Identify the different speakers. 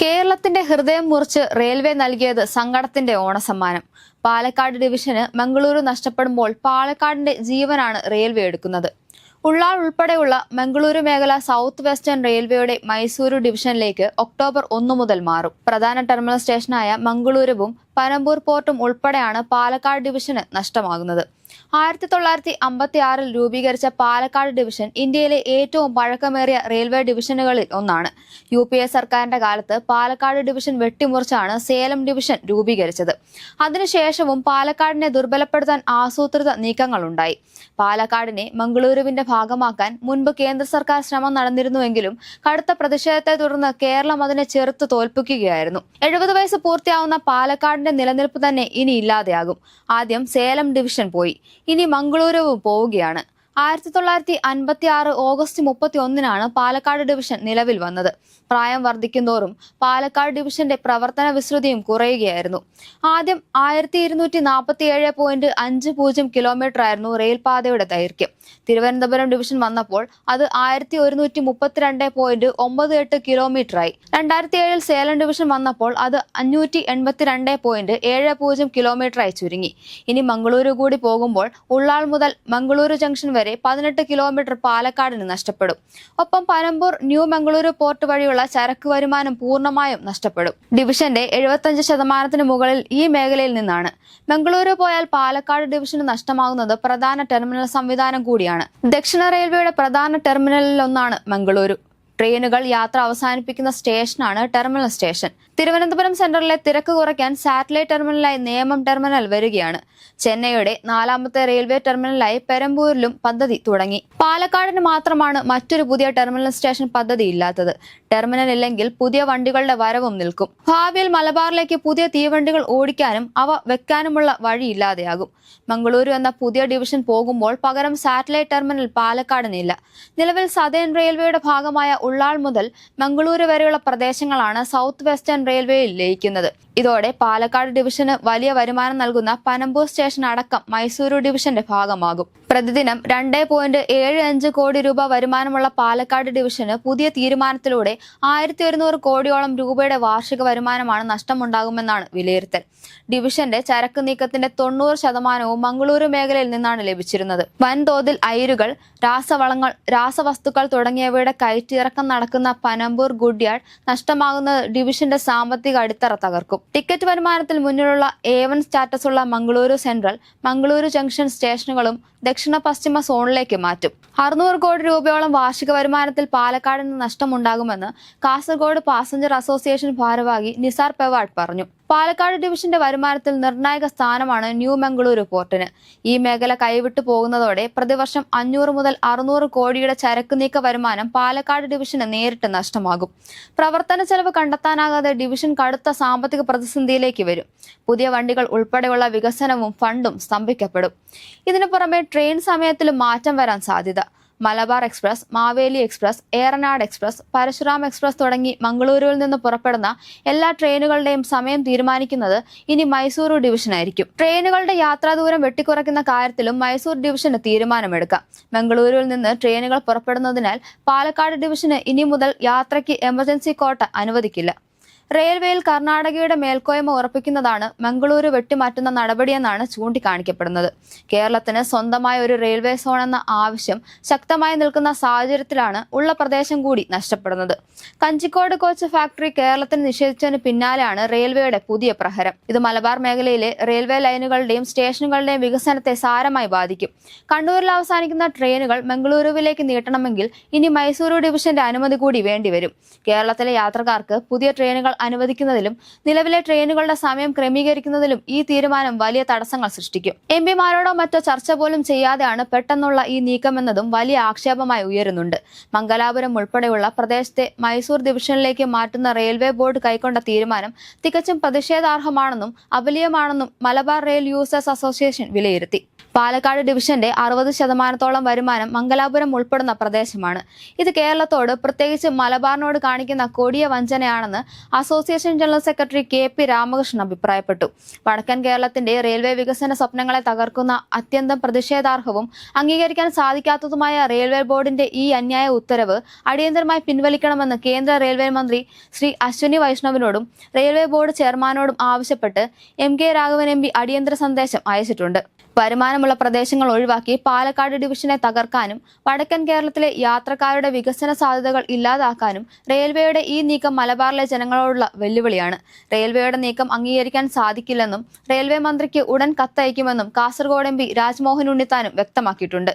Speaker 1: കേരളത്തിന്റെ ഹൃദയം മുറിച്ച് റെയിൽവേ നൽകിയത് സങ്കടത്തിന്റെ ഓണസമ്മാനം. പാലക്കാട് ഡിവിഷന് മംഗളൂരു നഷ്ടപ്പെടുമ്പോൾ പാലക്കാടിന്റെ ജീവനാണ് റെയിൽവേ എടുക്കുന്നത്. ഉള്ളാൾ ഉൾപ്പെടെയുള്ള മംഗളൂരു മേഖല സൗത്ത് വെസ്റ്റേൺ റെയിൽവേയുടെ മൈസൂരു ഡിവിഷനിലേക്ക് ഒക്ടോബർ 1 മുതൽ മാറും. പ്രധാന ടെർമിനൽ സ്റ്റേഷനായ മംഗളൂരുവും പനമ്പൂർ പോർട്ടും ഉൾപ്പെടെയാണ് പാലക്കാട് ഡിവിഷന് നഷ്ടമാകുന്നത്. 1956 രൂപീകരിച്ച പാലക്കാട് ഡിവിഷൻ ഇന്ത്യയിലെ ഏറ്റവും പഴക്കമേറിയ റെയിൽവേ ഡിവിഷനുകളിൽ ഒന്നാണ്. UPA സർക്കാരിന്റെ കാലത്ത് പാലക്കാട് ഡിവിഷൻ വെട്ടിമുറിച്ചാണ് സേലം ഡിവിഷൻ രൂപീകരിച്ചത്. അതിനുശേഷവും പാലക്കാടിനെ ദുർബലപ്പെടുത്താൻ ആസൂത്രിത നീക്കങ്ങളുണ്ടായി. പാലക്കാടിനെ മംഗളൂരുവിന്റെ ഭാഗമാക്കാൻ മുൻപ് കേന്ദ്ര സർക്കാർ ശ്രമം നടന്നിരുന്നുവെങ്കിലും കടുത്ത പ്രതിഷേധത്തെ തുടർന്ന് കേരളം അതിനെ ചെറുത്ത് തോൽപ്പിക്കുകയായിരുന്നു. 70 വയസ്സ് പൂർത്തിയാവുന്ന പാലക്കാടിന്റെ നിലനിൽപ്പ് തന്നെ ഇനി ഇല്ലാതെയാകും. ആദ്യം സേലം ഡിവിഷൻ പോയി, ഇനി മംഗളൂരുവും പോവുകയാണ്. 1956 ഓഗസ്റ്റ് 31 പാലക്കാട് ഡിവിഷൻ നിലവിൽ വന്നത്. പ്രായം വർദ്ധിക്കുന്തോറും പാലക്കാട് ഡിവിഷന്റെ പ്രവർത്തന വിസ്തൃതിയും കുറയുകയായിരുന്നു. ആദ്യം 1247.50 കിലോമീറ്റർ ആയിരുന്നു റെയിൽപാതയുടെ ദൈർഘ്യം. തിരുവനന്തപുരം ഡിവിഷൻ വന്നപ്പോൾ അത് 1132.98 കിലോമീറ്ററായി. 2007 സേലം ഡിവിഷൻ വന്നപ്പോൾ അത് 582.70 കിലോമീറ്ററായി ചുരുങ്ങി. ഇനി മംഗളൂരു കൂടി പോകുമ്പോൾ ഉള്ളാൾ മുതൽ മംഗളൂരു ജംഗ്ഷൻ വരെ 18 കിലോമീറ്റർ പാലക്കാടിന് നഷ്ടപ്പെടും. ഒപ്പം പനമ്പൂർ ന്യൂ മംഗളൂരു പോർട്ട് വഴിയുള്ള ചരക്ക് വരുമാനം പൂർണ്ണമായും നഷ്ടപ്പെടും. ഡിവിഷന്റെ 75% മുകളിൽ ഈ മേഖലയിൽ നിന്നാണ്. മംഗളൂരു പോയാൽ പാലക്കാട് ഡിവിഷന് നഷ്ടമാകുന്നത് പ്രധാന ടെർമിനൽ സംവിധാനം കൂടിയാണ്. ദക്ഷിണ റെയിൽവേയുടെ പ്രധാന ടെർമിനലിലൊന്നാണ് മംഗളൂരു. ട്രെയിനുകൾ യാത്ര അവസാനിപ്പിക്കുന്ന സ്റ്റേഷനാണ് ടെർമിനൽ സ്റ്റേഷൻ. തിരുവനന്തപുരം സെൻട്രലിലെ തിരക്ക് കുറയ്ക്കാൻ സാറ്റലൈറ്റ് ടെർമിനലായി നേമം ടെർമിനൽ വരികയാണ്. ചെന്നൈയുടെ 4ാമത്തെ റെയിൽവേ ടെർമിനലായി പെരമ്പൂരിലും പദ്ധതി തുടങ്ങി. പാലക്കാടിന് മാത്രമാണ് മറ്റൊരു പുതിയ ടെർമിനൽ സ്റ്റേഷൻ പദ്ധതി ഇല്ലാത്തത്. ടെർമിനൽ ഇല്ലെങ്കിൽ പുതിയ വണ്ടികളുടെ വരവും നിൽക്കും. ഭാവിയിൽ മലബാറിലേക്ക് പുതിയ തീവണ്ടികൾ ഓടിക്കാനും അവ വെക്കാനുമുള്ള വഴിയില്ലാതെയാകും. മംഗളൂരു എന്ന പുതിയ ഡിവിഷൻ പോകുമ്പോൾ പകരം സാറ്റലൈറ്റ് ടെർമിനൽ പാലക്കാടിനില്ല. നിലവിൽ സതേൺ റെയിൽവേയുടെ ഭാഗമായ ഉള്ളാൾ മുതൽ മംഗളൂരു വരെയുള്ള പ്രദേശങ്ങളാണ് സൗത്ത് വെസ്റ്റേൺ റെയിൽവേയിൽ ലയിക്കുന്നത്. ഇതോടെ പാലക്കാട് ഡിവിഷന് വലിയ വരുമാനം നൽകുന്ന പനമ്പൂർ സ്റ്റേഷൻ അടക്കം മൈസൂരു ഡിവിഷന്റെ ഭാഗമാകും. പ്രതിദിനം 2.75 കോടി രൂപ വരുമാനമുള്ള പാലക്കാട് ഡിവിഷന് പുതിയ തീരുമാനത്തിലൂടെ 1100 കോടിയോളം രൂപയുടെ വാർഷിക വരുമാനമാണ് നഷ്ടമുണ്ടാകുമെന്നാണ് വിലയിരുത്തൽ. ഡിവിഷന്റെ ചരക്ക് നീക്കത്തിന്റെ 90% മംഗളൂരു മേഖലയിൽ നിന്നാണ് ലഭിച്ചിരുന്നത്. വൻതോതിൽ അയിരുകൾ, രാസവളങ്ങൾ, രാസവസ്തുക്കൾ തുടങ്ങിയവയുടെ കയറ്റിറക്കം നടക്കുന്ന പനമ്പൂർ ഗുഡ്യാർഡ് നഷ്ടമാകുന്നത് ഡിവിഷന്റെ സാമ്പത്തിക അടിത്തറ തകർക്കും. ടിക്കറ്റ് വരുമാനത്തിൽ മുന്നിലുള്ള A1 സ്റ്റാറ്റസ് ഉള്ള മംഗളൂരു സെൻട്രൽ, മംഗളൂരു ജംഗ്ഷൻ സ്റ്റേഷനുകളും ദക്ഷിണ പശ്ചിമ സോണിലേക്ക് മാറ്റും. 600 കോടി രൂപയോളം വാർഷിക വരുമാനത്തിൽ പാലക്കാടിന് നഷ്ടമുണ്ടാകുമെന്ന് കാസർഗോഡ് പാസഞ്ചർ അസോസിയേഷൻ ഭാരവാഹി നിസാർ പെവാഡ് പറഞ്ഞു. പാലക്കാട് ഡിവിഷന്റെ വരുമാനത്തിൽ നിർണായക സ്ഥാനമാണ് ന്യൂ മംഗളൂരു പോർട്ടിന്. ഈ മേഖല കൈവിട്ടു പോകുന്നതോടെ പ്രതിവർഷം 500 മുതൽ 600 കോടിയുടെ ചരക്ക് നീക്ക വരുമാനം പാലക്കാട് ഡിവിഷന് നേരിട്ട് നഷ്ടമാകും. പ്രവർത്തന ചെലവ് കണ്ടെത്താനാകാതെ ഡിവിഷൻ കടുത്ത സാമ്പത്തിക പ്രതിസന്ധിയിലേക്ക് വരും. പുതിയ വണ്ടികൾ ഉൾപ്പെടെയുള്ള വികസനവും ഫണ്ടും സ്തംഭിക്കപ്പെടും. ഇതിനു പുറമെ ട്രെയിൻ സമയത്തിലും മാറ്റം വരാൻ സാധ്യത. Malabar express, Maveli express, Eranad express, Parasuram express തുടങ്ങി മംഗളൂരുവിൽ നിന്ന് പുറപ്പെടുന്ന എല്ലാ ട്രെയിനുകളുടെയും സമയം തീരുമാനിക്കുന്നത് ഇനി മൈസൂരു ഡിവിഷനായിരിക്കും. ട്രെയിനുകളുടെ യാത്രാദൂരം വെട്ടിക്കുറയ്ക്കുന്ന കാര്യത്തിലും മൈസൂർ ഡിവിഷന് തീരുമാനമെടുക്കാം. മംഗളൂരുവിൽ നിന്ന് ട്രെയിനുകൾ പുറപ്പെടുന്നതിനാൽ പാലക്കാട് ഡിവിഷന് ഇനി മുതൽ യാത്രയ്ക്ക് എമർജൻസി കോട്ട അനുവദിക്കില്ല. റെയിൽവേയിൽ കർണാടകയുടെ മേൽക്കോയ്മ ഉറപ്പിക്കുന്നതാണ് മംഗളൂരു വെട്ടിമാറ്റുന്ന നടപടിയെന്നാണ് ചൂണ്ടിക്കാണിക്കപ്പെടുന്നത്. കേരളത്തിന് സ്വന്തമായ ഒരു റെയിൽവേ സോൺ എന്ന ആവശ്യം ശക്തമായി നിൽക്കുന്ന സാഹചര്യത്തിലാണ് ഉള്ള പ്രദേശം കൂടി നഷ്ടപ്പെടുന്നത്. കഞ്ചിക്കോട് കോച്ച് ഫാക്ടറി കേരളത്തിന് നിഷേധിച്ചതിന് പിന്നാലെയാണ് റെയിൽവേയുടെ പുതിയ പ്രഹരം. ഇത് മലബാർ മേഖലയിലെ റെയിൽവേ ലൈനുകളുടെയും സ്റ്റേഷനുകളുടെയും വികസനത്തെ സാരമായി ബാധിക്കും. കണ്ണൂരിൽ അവസാനിക്കുന്ന ട്രെയിനുകൾ മംഗളൂരുവിലേക്ക് നീട്ടണമെങ്കിൽ ഇനി മൈസൂരു ഡിവിഷന്റെ അനുമതി കൂടി വേണ്ടിവരും. കേരളത്തിലെ യാത്രക്കാർക്ക് പുതിയ ട്രെയിനുകൾ അനുവദിക്കുന്നതിലും നിലവിലെ ട്രെയിനുകളുടെ സമയം ക്രമീകരിക്കുന്നതിലും ഈ തീരുമാനം വലിയ തടസ്സങ്ങൾ സൃഷ്ടിക്കും. MPമാരോടോ മറ്റോ ചർച്ച പോലും ചെയ്യാതെയാണ് പെട്ടെന്നുള്ള ഈ നീക്കമെന്നതും വലിയ ആക്ഷേപമായി ഉയരുന്നുണ്ട്. മംഗലാപുരം ഉൾപ്പെടെയുള്ള പ്രദേശത്തെ മൈസൂർ ഡിവിഷനിലേക്ക് മാറ്റുന്ന റെയിൽവേ ബോർഡ് കൈക്കൊണ്ട തീരുമാനം തികച്ചും പ്രതിഷേധാർഹമാണെന്നും അപലീയമാണെന്നും മലബാർ റെയിൽ യൂസേഴ്സ് അസോസിയേഷൻ വിലയിരുത്തി. പാലക്കാട് ഡിവിഷന്റെ 60% വരുമാനം മംഗലാപുരം ഉൾപ്പെടുന്ന പ്രദേശമാണ്. ഇത് കേരളത്തോട്, പ്രത്യേകിച്ച് മലബാറിനോട് കാണിക്കുന്ന കൊടിയ വഞ്ചനയാണെന്ന് association general secretary KP Ramakrishnan അഭിപ്രായപ്പെട്ടു. വടക്കൻ കേരളത്തിന്റെ റെയിൽവേ വികസന സ്വപ്നങ്ങളെ തകർക്കുന്ന അത്യന്തം പ്രതിഷേധാർഹവും അംഗീകരിക്കാൻ സാധിക്കാത്തതുമായ റെയിൽവേ ബോർഡിന്റെ ഈ അന്യായ ഉത്തരവ് അടിയന്തരമായി പിൻവലിക്കണമെന്ന് കേന്ദ്ര റെയിൽവേ മന്ത്രി ശ്രീ അശ്വിനി വൈഷ്ണവിനോടും റെയിൽവേ ബോർഡ് ചെയർമാനോടും ആവശ്യപ്പെട്ട് MK രാഘവൻ MP അടിയന്തര സന്ദേശം അയച്ചിട്ടുണ്ട്. വരുമാനമുള്ള പ്രദേശങ്ങൾ ഒഴിവാക്കി പാലക്കാട് ഡിവിഷനെ തകർക്കാനും വടക്കൻ കേരളത്തിലെ യാത്രക്കാരുടെ വികസന സാധ്യതകൾ ഇല്ലാതാക്കാനും റെയിൽവേയുടെ ഈ നീക്കം മലബാറിലെ ജനങ്ങളോടുള്ള വെല്ലുവിളിയാണ്. റെയിൽവേയുടെ നീക്കം അംഗീകരിക്കാൻ സാധിക്കില്ലെന്നും റെയിൽവേ മന്ത്രിക്ക് ഉടൻ കത്തയക്കുമെന്നും കാസർഗോഡ് MP രാജ്മോഹൻ ഉണ്ണിത്താനും വ്യക്തമാക്കിയിട്ടുണ്ട്.